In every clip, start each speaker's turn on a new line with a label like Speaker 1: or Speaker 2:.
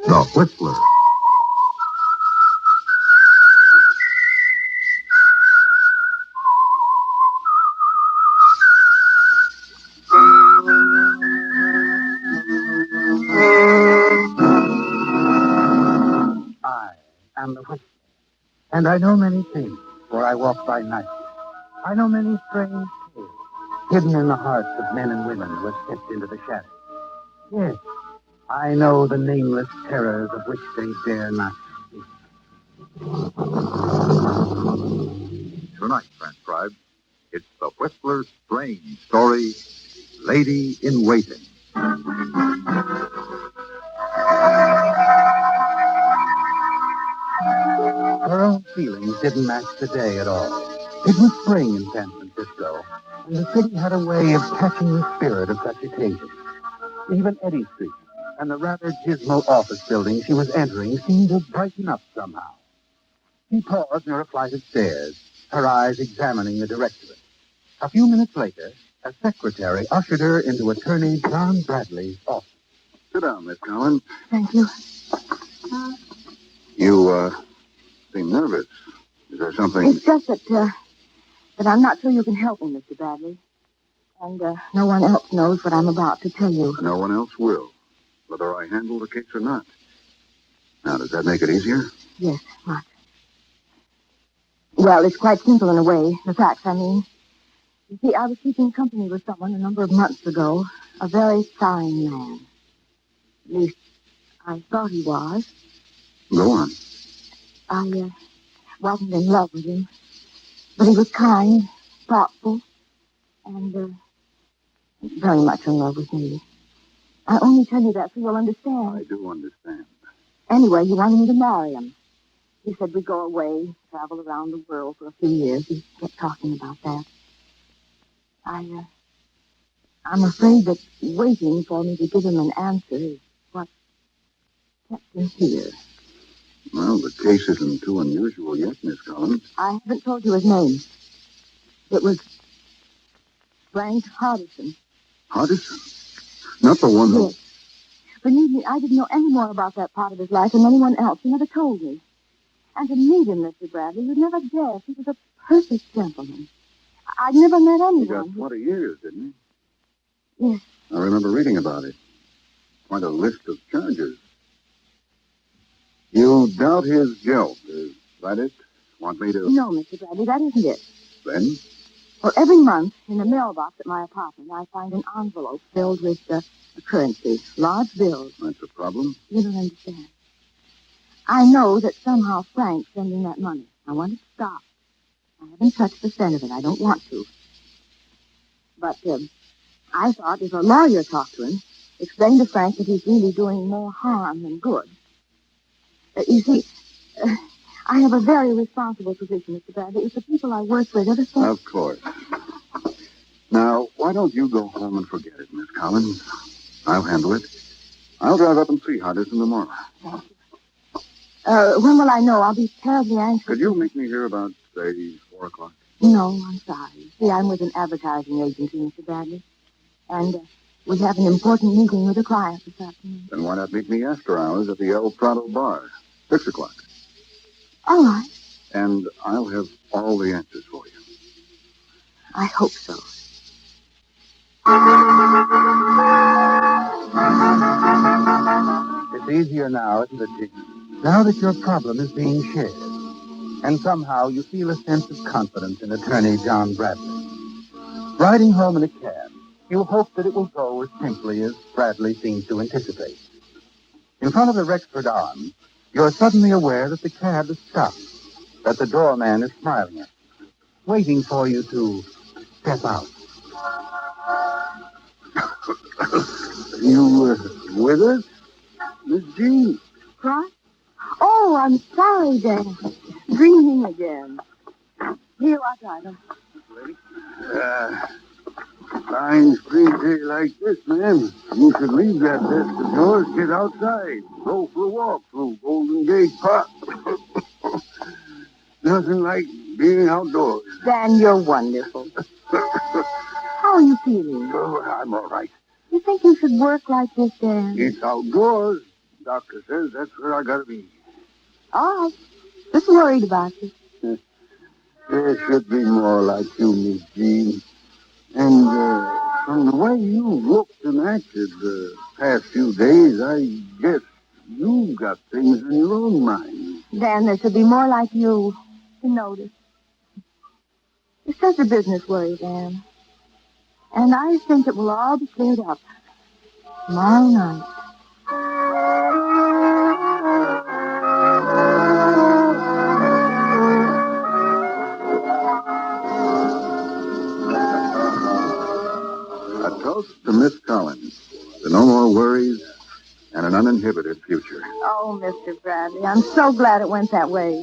Speaker 1: The Whistler.
Speaker 2: I am the Whistler, and I know many things, for I walk by night. I know many strange tales, hidden in the hearts of men and women who have stepped into the shadows. Yes, I know the nameless terrors of which they dare not speak.
Speaker 1: Tonight, transcribed, it's The Whistler's strange story, Lady in Waiting.
Speaker 2: Her own feelings didn't match the day at all. It was spring in San Francisco, and the city had a way of catching the spirit of such occasions. Even Eddy Street and the rather dismal office building she was entering seemed to brighten up somehow. She paused near a flight of stairs, her eyes examining the directorate. A few minutes later, a secretary ushered her into Attorney John Bradley's office.
Speaker 3: Sit down, Miss Collins.
Speaker 4: Thank you.
Speaker 3: You, seem nervous. Is there something...
Speaker 4: It's just that I'm not sure you can help me, Mr. Bradley. And no one else knows what I'm about to tell you.
Speaker 3: No one else will, whether I handle the case or not. Now, does that make it easier?
Speaker 4: Yes, much. Well, it's quite simple in a way. The facts, I mean. You see, I was keeping company with someone a number of months ago. A very fine man. At least, I thought he was.
Speaker 3: Go on.
Speaker 4: I wasn't in love with him. But he was kind, thoughtful, and very much in love with me. I only tell you that so you'll understand.
Speaker 3: I do understand.
Speaker 4: Anyway, he wanted me to marry him. He said we'd go away, travel around the world for a few years. He kept talking about that. I'm afraid that waiting for me to give him an answer is what kept him here.
Speaker 3: Well, the case isn't too unusual yet, Miss Collins.
Speaker 4: I haven't told you his name. It was Frank Hardison.
Speaker 3: Hardison? Not the one who...
Speaker 4: Yes. Believe me, I didn't know any more about that part of his life than anyone else. He never told me. And to meet him, Mr. Bradley, you'd never guess. He was a perfect gentleman. I'd never met
Speaker 3: He got
Speaker 4: anyone.
Speaker 3: 20 years, didn't
Speaker 4: he? Yes.
Speaker 3: I remember reading about it. Quite a list of charges. You doubt his guilt, is that it? Want me to...
Speaker 4: No, Mr. Bradley, that isn't it.
Speaker 3: Then?
Speaker 4: Well, every month, in the mailbox at my apartment, I find an envelope filled with currency, large bills.
Speaker 3: That's a problem.
Speaker 4: You don't understand. I know that somehow Frank's sending that money. I want it to stop. I haven't touched a cent of it. I don't want to. But I thought if a lawyer talked to him, explained to Frank that he's really doing more harm than good. You see, I have a very responsible position, Mr. Bradley. It's the people I work with ever so...
Speaker 3: Of course. Now, why don't you go home and forget it, Miss Collins? I'll handle it. I'll drive up and see Hardison tomorrow.
Speaker 4: Thank you. When will I know? I'll be terribly anxious.
Speaker 3: Could you meet me here about, say, 4 o'clock?
Speaker 4: No, I'm sorry. See, I'm with an advertising agency, Mr. Bradley. And we have an important meeting with a client this afternoon.
Speaker 3: Then why not meet me after hours at the El Prado Bar? 6 o'clock.
Speaker 4: All right.
Speaker 3: And I'll have all the answers for you.
Speaker 4: I hope so.
Speaker 2: It's easier now, isn't it, Dick? Now that your problem is being shared. And somehow you feel a sense of confidence in Attorney John Bradley. Riding home in a cab, you hope that it will go as simply as Bradley seems to anticipate. In front of the Rexford Arms, you're suddenly aware that the cab is stopped, that the doorman is smiling at you, waiting for you to step out.
Speaker 3: You with us, Miss Jean?
Speaker 4: What? Oh, I'm sorry, Dan. Dreaming again. Here you are, driver.
Speaker 3: Fine spring day like this, ma'am. You should leave that desk of yours, get outside, go for a walk through Golden Gate Park. Nothing like being outdoors.
Speaker 4: Dan, you're wonderful. How are you feeling?
Speaker 3: Oh, I'm all right.
Speaker 4: You think you should work like this, Dan?
Speaker 3: It's outdoors. Doctor says that's where I gotta be.
Speaker 4: All right. Just worried about you.
Speaker 3: There should be more like you, Miss Jean. And from the way you looked and acted the past few days, I guess you've got things in your own mind.
Speaker 4: Dan, there should be more like you to notice. It's just a business worry, Dan. And I think it will all be cleared up tomorrow night.
Speaker 1: A toast to Miss Collins, to no more worries and an uninhibited future.
Speaker 4: Oh, Mr. Bradley, I'm so glad it went that way.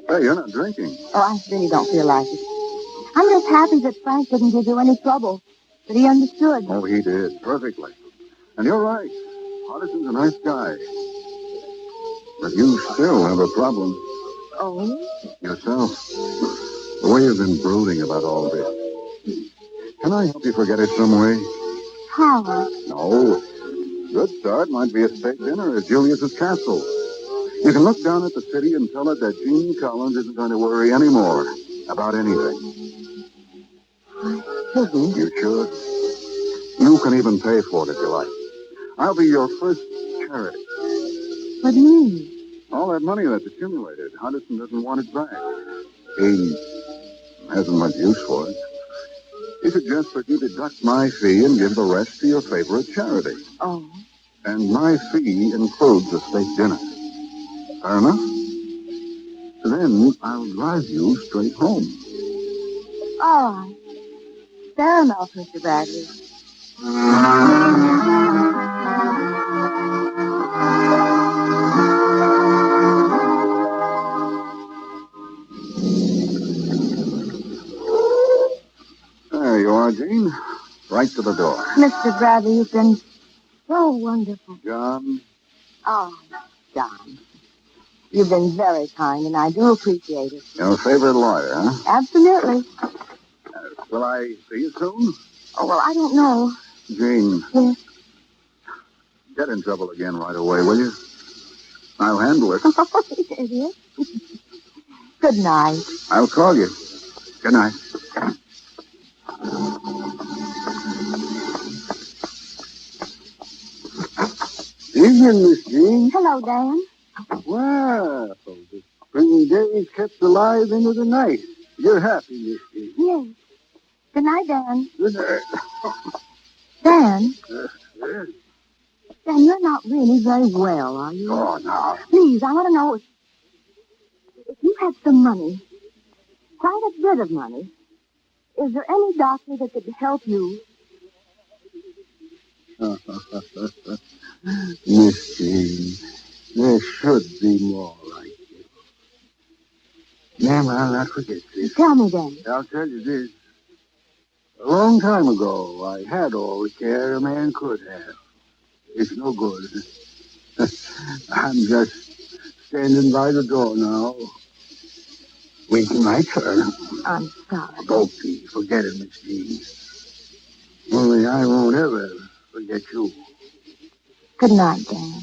Speaker 1: Hey, you're not drinking.
Speaker 4: Oh, I really don't feel like it. I'm just happy that Frank didn't give you any trouble, that he understood.
Speaker 1: Oh, he did, perfectly. And you're right. Hardison's a nice guy. But you still have a problem.
Speaker 4: Oh?
Speaker 1: Yourself. The way you've been brooding about all this. Can I help you forget it some way?
Speaker 4: How?
Speaker 1: No. Good start might be a steak dinner at Julius's castle. You can look down at the city and tell her that Jean Collins isn't going to worry anymore about anything.
Speaker 4: Shouldn't.
Speaker 1: You should. You can even pay for it if you like. I'll be your first charity.
Speaker 4: What do you mean?
Speaker 1: All that money that's accumulated, Hardison doesn't want it back. He hasn't much use for it. He suggests that you deduct my fee and give the rest to your favorite charity.
Speaker 4: Oh.
Speaker 1: And my fee includes a steak dinner. Fair enough? Then I'll drive you straight home.
Speaker 4: All right. Fair enough, Mr. Bradley.
Speaker 1: There you are, Jean. Right to the door.
Speaker 4: Mr. Bradley, you've been so wonderful.
Speaker 1: John?
Speaker 4: Oh, John. You've been very kind, and I do appreciate it.
Speaker 1: Your favorite lawyer, huh?
Speaker 4: Absolutely.
Speaker 1: Will I see you soon?
Speaker 4: Oh, well, I don't know.
Speaker 1: Jean,
Speaker 4: Yes.
Speaker 1: get in trouble again right away, will you? I'll handle it.
Speaker 4: Idiot. Good night.
Speaker 1: I'll call you. Good night.
Speaker 3: Evening, Miss Jean.
Speaker 4: Hello, Dan.
Speaker 3: Well, the spring days kept alive into the night. You're happy, Miss Jean.
Speaker 4: Yes. Good night, Dan.
Speaker 3: Good night.
Speaker 4: Dan?
Speaker 3: Yes.
Speaker 4: Dan, you're not really very well, are you?
Speaker 3: Oh, now.
Speaker 4: Please, I want to know if you had some money, quite a bit of money, is there any doctor that could help you?
Speaker 3: Miss Jean, there should be more like you. Ma'am, I'll not forget this.
Speaker 4: Tell me, Dan.
Speaker 3: I'll tell you this. A long time ago, I had all the care a man could have. It's no good. I'm just standing by the door now, waiting my turn.
Speaker 4: I'm sorry.
Speaker 3: Don't be. Forget it, Miss Jean. Only I won't ever forget you.
Speaker 4: Good night, Dan.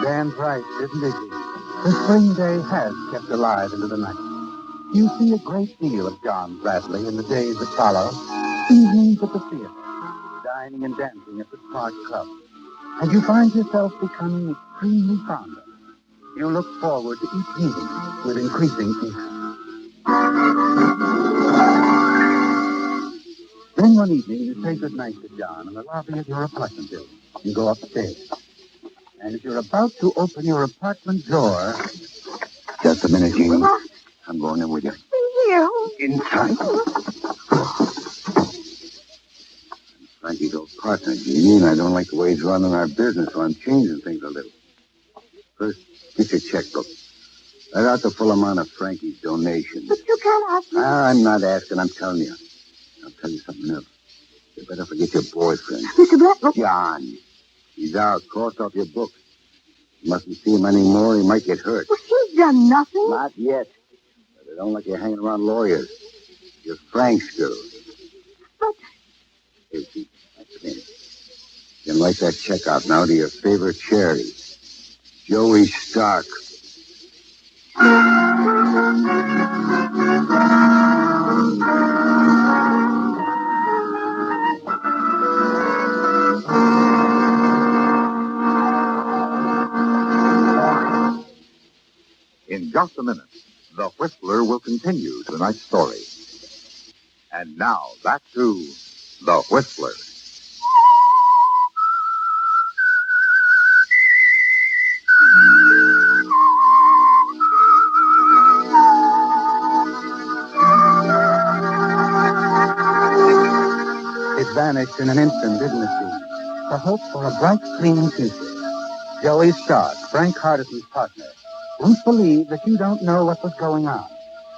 Speaker 2: Dan Price, isn't it? The spring day has kept alive into the night. You see a great deal of John Bradley in the days that follow. Evenings at the theater, dining and dancing at the Smart Club. And you find yourself becoming extremely fond of him. You look forward to each meeting with increasing interest. Then one evening you say goodnight to John in the lobby of your apartment building. You go upstairs. And as you're about to open your apartment door...
Speaker 3: Just a minute, Jean. I'm going in with you.
Speaker 4: Here.
Speaker 3: Inside. I'm Frankie's old partner, Jean. I don't like the way he's running our business, so I'm changing things a little. First, get your checkbook. Write out the full amount of Frankie's donation.
Speaker 4: But you can't ask me.
Speaker 3: I'm not asking, I'm telling you. I'll tell you something else. You better forget your boyfriend.
Speaker 4: Mr. Bradley.
Speaker 3: John. He's out. Cross off your book. You mustn't see him anymore. He might get hurt.
Speaker 4: Well, he's done nothing.
Speaker 3: Not yet. But I don't like you hanging around lawyers. You're Frank's girl.
Speaker 4: But...
Speaker 3: Casey, come in. You can write that check out now to your favorite charity. Joey Stark.
Speaker 1: In just a minute, The Whistler will continue tonight's story. And now, back to The Whistler.
Speaker 2: It vanished in an instant, didn't it, Gene? The hope for a bright, clean future. Joey Stark, Frank Hardison's partner, once believed that you don't know what was going on,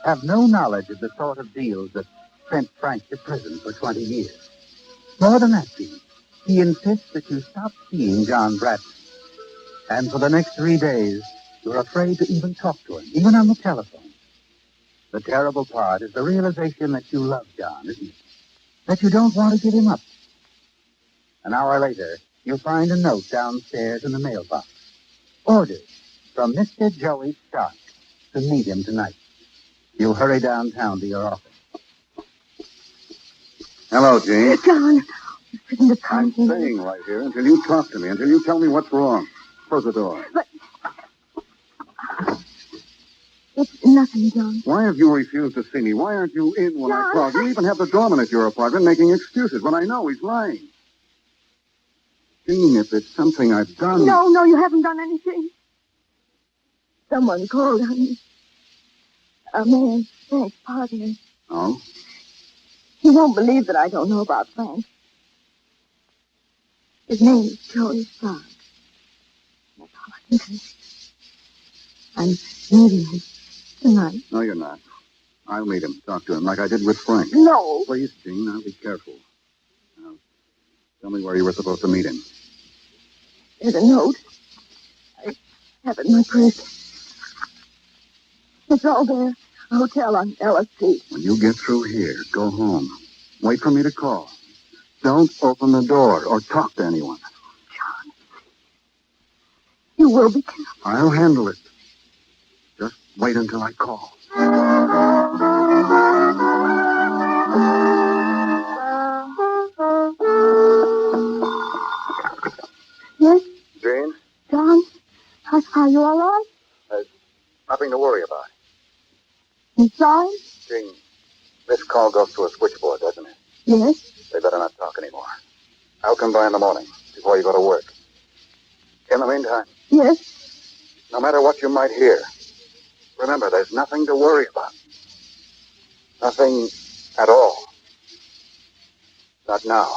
Speaker 2: have no knowledge of the sort of deals that sent Frank to prison for 20 years. More than that, Gene, he insists that you stop seeing John Bradley. And for the next 3 days, you're afraid to even talk to him, even on the telephone. The terrible part is the realization that you love John, isn't it? That you don't want to give him up. An hour later, you find a note downstairs in the mailbox. Orders from Mr. Joey Stark to meet him tonight. You hurry downtown to your office.
Speaker 3: Hello, Jane.
Speaker 4: John, you shouldn't have come
Speaker 3: I'm
Speaker 4: here.
Speaker 3: staying right here until you talk to me, until you tell me what's wrong. Close the door.
Speaker 4: But... It's nothing, John.
Speaker 1: Why have you refused to see me? Why aren't you in when I
Speaker 4: John,
Speaker 1: called? You even have the doorman at your apartment making excuses when I know he's lying. Jean, if it's something I've done...
Speaker 4: No, you haven't done anything. Someone called on me. A man, Frank's partner.
Speaker 1: Oh?
Speaker 4: He won't believe that I don't know about Frank. His name is Joey Stark. That's all I can say. I'm meeting him tonight.
Speaker 1: No, you're not. I'll meet him, talk to him, like I did with Frank.
Speaker 4: No.
Speaker 1: Please, Jean, now be careful. Now, tell me where you were supposed to meet him.
Speaker 4: There's a note. I have it in my purse. It's all there. A hotel on Ellis Street.
Speaker 1: When you get through here, go home. Wait for me to call. Don't open the door or talk to anyone.
Speaker 4: John, you will be careful.
Speaker 1: I'll handle it. Just wait until I call.
Speaker 4: Yes,
Speaker 1: Jane,
Speaker 4: John? Are you all right?
Speaker 1: there's nothing to worry about.
Speaker 4: You sorry?
Speaker 1: Jane, this call goes to a switchboard, doesn't it?
Speaker 4: Yes.
Speaker 1: They better not talk anymore. I'll come by in the morning before you go to work. In the meantime,
Speaker 4: Yes.
Speaker 1: no matter what you might hear, remember, there's nothing to worry about. Nothing at all. Not now.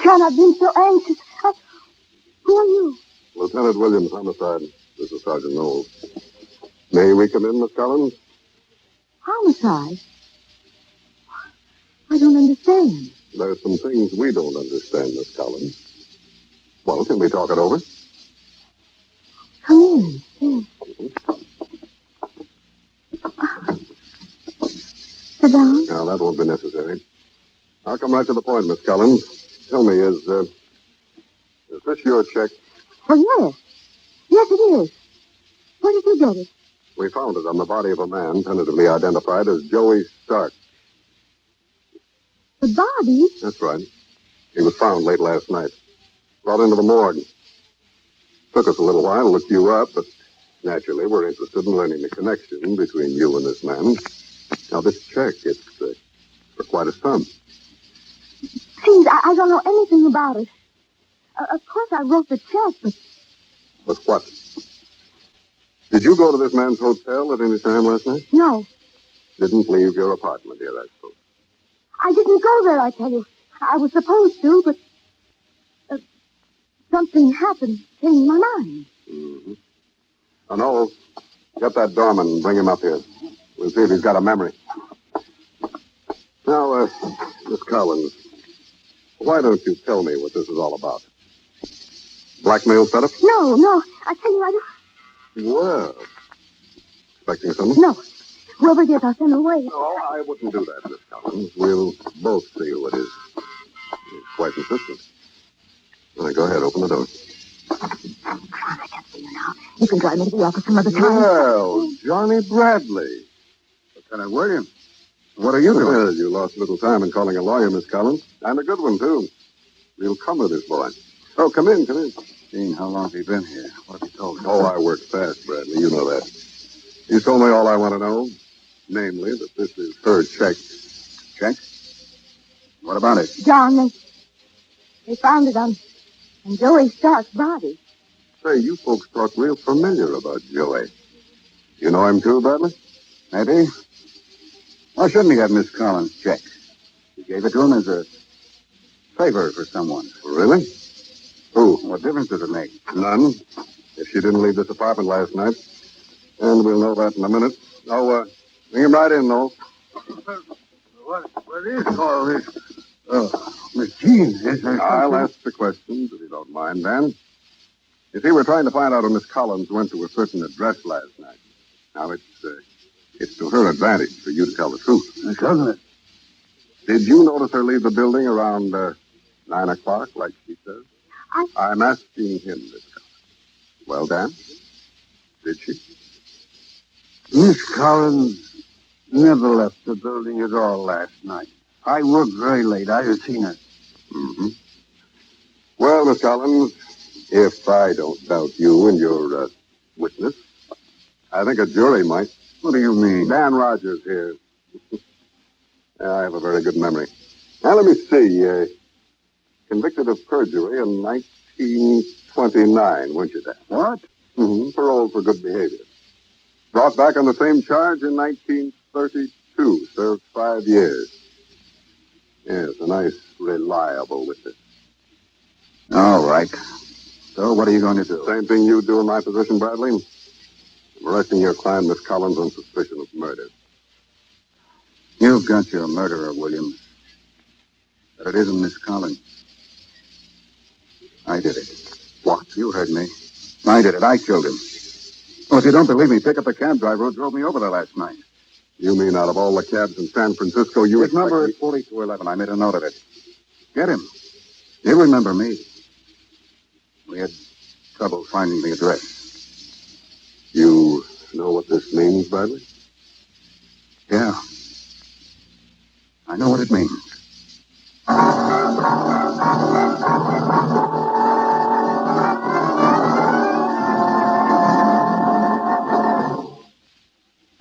Speaker 4: John, I've been so anxious. Who are you?
Speaker 1: Lieutenant Williams, homicide. This is Sergeant Knowles. May we come in, Miss Collins?
Speaker 4: Homicide? I don't understand.
Speaker 1: There's some things we don't understand, Miss Collins. Well, can we talk it over?
Speaker 4: Come in. Yes. Sit down.
Speaker 1: Now, that won't be necessary. I'll come right to the point, Miss Collins. Tell me, is this your check?
Speaker 4: Oh, yes. Yes, it is. Where did you get it?
Speaker 1: We found it on the body of a man tentatively identified as Joey Stark.
Speaker 4: The body?
Speaker 1: That's right. He was found late last night. Brought into the morgue. Took us a little while to look you up, but naturally we're interested in learning the connection between you and this man. Now, this check, it's for quite a sum.
Speaker 4: Please, I don't know anything about it. Of course, I wrote the check, but...
Speaker 1: But what? Did you go to this man's hotel at any time last night?
Speaker 4: No,
Speaker 1: Didn't leave your apartment here, I suppose.
Speaker 4: I didn't go there, I tell you. I was supposed to, but... something happened, changed my mind.
Speaker 1: Mm-hmm. Oh, no. Get that doorman and bring him up here. We'll see if he's got a memory. Now, Miss Collins, why don't you tell me what this is all about? Blackmail setup?
Speaker 4: No. I tell you, I don't...
Speaker 1: Well, expecting someone?
Speaker 4: No. Whoever it is, I'll send them away.
Speaker 1: No, I wouldn't do that, Miss Collins. We'll both see who it is. He's quite insistent. All right, go ahead, open the door.
Speaker 4: I can't see you now. You can drive me to the office some other time.
Speaker 1: Well, Johnny Bradley.
Speaker 3: Lieutenant Williams, what are you doing?
Speaker 1: Well, you lost little time in calling a lawyer, Miss Collins. And a good one, too. We'll come with this boy. Oh, come in.
Speaker 3: Gene, how long have you been here? What have you told me?
Speaker 1: Oh, I work fast, Bradley. You know that. You told me all I want to know. Namely, that this is her check.
Speaker 3: Check? What about it?
Speaker 4: John, they found it on Joey Stark's body.
Speaker 1: Say, you folks talk real familiar about Joey. You know him too, Bradley?
Speaker 3: Maybe. Why shouldn't he have Miss Collins' check? He gave it to him as a favor for someone.
Speaker 1: Really? Who?
Speaker 3: What difference does it make?
Speaker 1: None. If she didn't leave this apartment last night. And we'll know that in a minute. Oh, bring him right in, Noel.
Speaker 3: What is all this? Miss Jean, is there something?
Speaker 1: I'll ask the questions, if you don't mind, Dan. You see, we're trying to find out if Miss Collins went to a certain address last night. Now, it's to her advantage for you to tell the truth.
Speaker 3: Doesn't it?
Speaker 1: Did you notice her leave the building around 9 o'clock, like she says? I'm asking him, Miss Collins. Well, Dan, did she?
Speaker 3: Miss Collins never left the building at all last night. I worked very late. I had seen her.
Speaker 1: Mm-hmm. Well, Miss Collins, if I don't doubt you and your witness, I think a jury might.
Speaker 3: What do you mean?
Speaker 1: Dan Rogers here. I have a very good memory. Now, let me see. Convicted of perjury in 1929, weren't you, Dan?
Speaker 3: What?
Speaker 1: Mm-hmm. Paroled for good behavior. Brought back on the same charge in 1932. Served 5 years. Yes, a nice, reliable witness.
Speaker 3: All right. So what are you going to do?
Speaker 1: Same thing you do in my position, Bradley. I'm arresting your client, Miss Collins, on suspicion of murder.
Speaker 3: You've got your murderer, Williams. But it isn't Miss Collins. I did it.
Speaker 1: What?
Speaker 3: You heard me. I did it. I killed him. Well, if you don't believe me, pick up the cab driver who drove me over there last night.
Speaker 1: You mean out of all the cabs in San Francisco, you
Speaker 3: His number is 4211. I made a note of it. Get him. He'll remember me. We had trouble finding the address.
Speaker 1: You know what this means, Bradley?
Speaker 3: Yeah. I know what it means.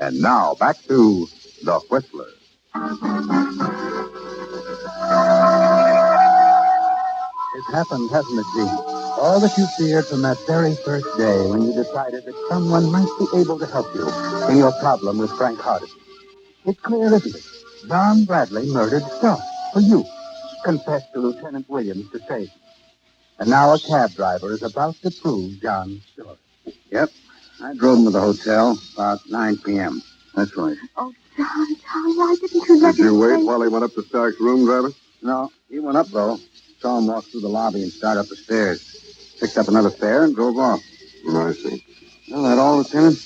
Speaker 2: And now, back to The Whistler. It happened, hasn't it, Gene? All that you feared from that very first day when you decided that someone might be able to help you in your problem with Frank Hardison. It's clear, isn't it? John Bradley murdered Stark for you. Confessed to Lieutenant Williams to save him. And now a cab driver is about to prove John's story.
Speaker 3: Yep. I drove him to the hotel about 9 p.m. That's right.
Speaker 4: Oh, John, why didn't you let
Speaker 1: Did you
Speaker 4: me
Speaker 1: wait
Speaker 4: stay?
Speaker 1: while he went up to Stark's room, driver?
Speaker 3: No, he went up, though. Saw him walk through the lobby and start up the stairs. Picked up another fare and drove off.
Speaker 1: I see.
Speaker 3: Well, that all, Lieutenant?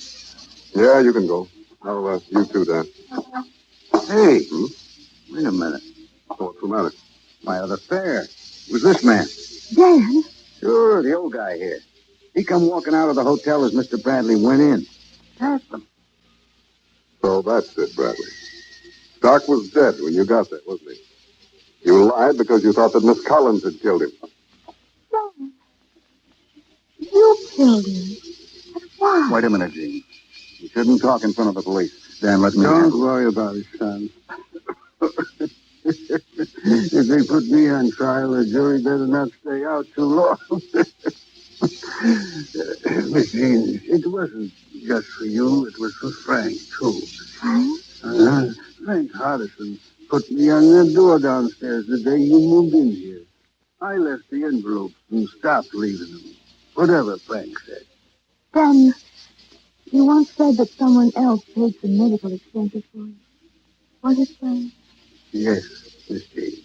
Speaker 1: Yeah, you can go. Oh, you too, Dan.
Speaker 3: Hey, wait a minute.
Speaker 1: What's the matter?
Speaker 3: My other fare. Who's this man?
Speaker 4: Dan?
Speaker 3: Sure, the old guy here. He come walking out of the hotel as Mr. Bradley went in. Asked him.
Speaker 1: So that's it, Bradley. Stark was dead when you got there, wasn't he? You lied because you thought that Miss Collins had killed him.
Speaker 4: Dan. You killed him. But why?
Speaker 3: Wait a minute, Gene. You shouldn't talk in front of the police. Dan, let me...
Speaker 5: Don't worry about it, son. If they put me on trial, the jury better not stay out too long. Miss Jean, it wasn't just for you. It was for Frank, too.
Speaker 4: Frank?
Speaker 5: Frank Hardison put me on that door downstairs the day you moved in here. I left the envelopes and stopped leaving them. Whatever Frank said.
Speaker 4: Dan, you once said that someone else paid for medical expenses for you. Was it Frank?
Speaker 5: Yes.
Speaker 3: Miss Jean.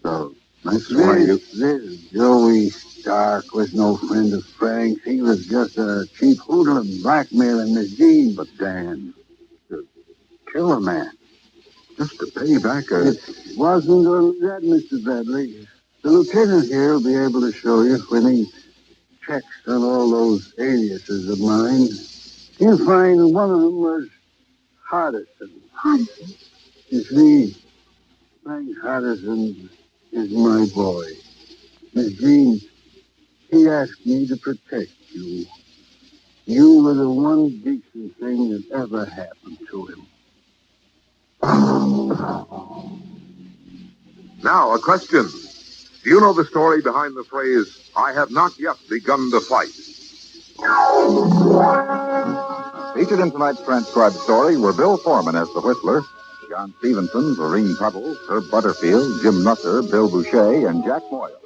Speaker 1: So, nice one, you.
Speaker 3: This Joey Stark was no friend of Frank's. He was just a cheap hoodlum blackmailing Miss Jean.
Speaker 1: But, Dan, to kill a man just to pay back a...
Speaker 3: It wasn't only that, Mr. Bradley. The lieutenant here will be able to show you when he checks on all those aliases of mine. He'll find one of them was Hardison.
Speaker 4: Hardison?
Speaker 3: You see, Frank Hardison is my boy. Miss Jean, he asked me to protect you. You were the one decent thing that ever happened to him.
Speaker 6: Now, a question. Do you know the story behind the phrase, I have not yet begun to fight?
Speaker 7: Featured in tonight's transcribed story were Bill Foreman as the Whistler, John Stevenson, Lorene Tuttle, Herb Butterfield, Jim Nusser, Bill Boucher, and Jack Moyle.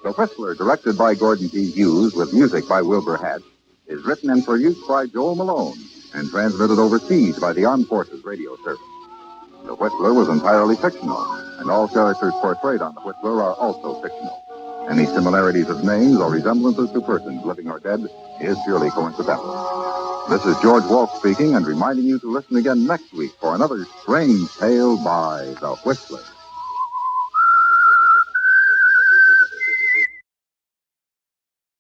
Speaker 7: The Whistler, directed by Gordon T. Hughes with music by Wilbur Hatch, is written and produced by Joel Malone and transmitted overseas by the Armed Forces Radio Service. The Whistler was entirely fictional, and all characters portrayed on The Whistler are also fictional. Any similarities of names or resemblances to persons, living or dead, is purely coincidental. This is George Wolfe speaking and reminding you to listen again next week for another strange tale by The Whistler.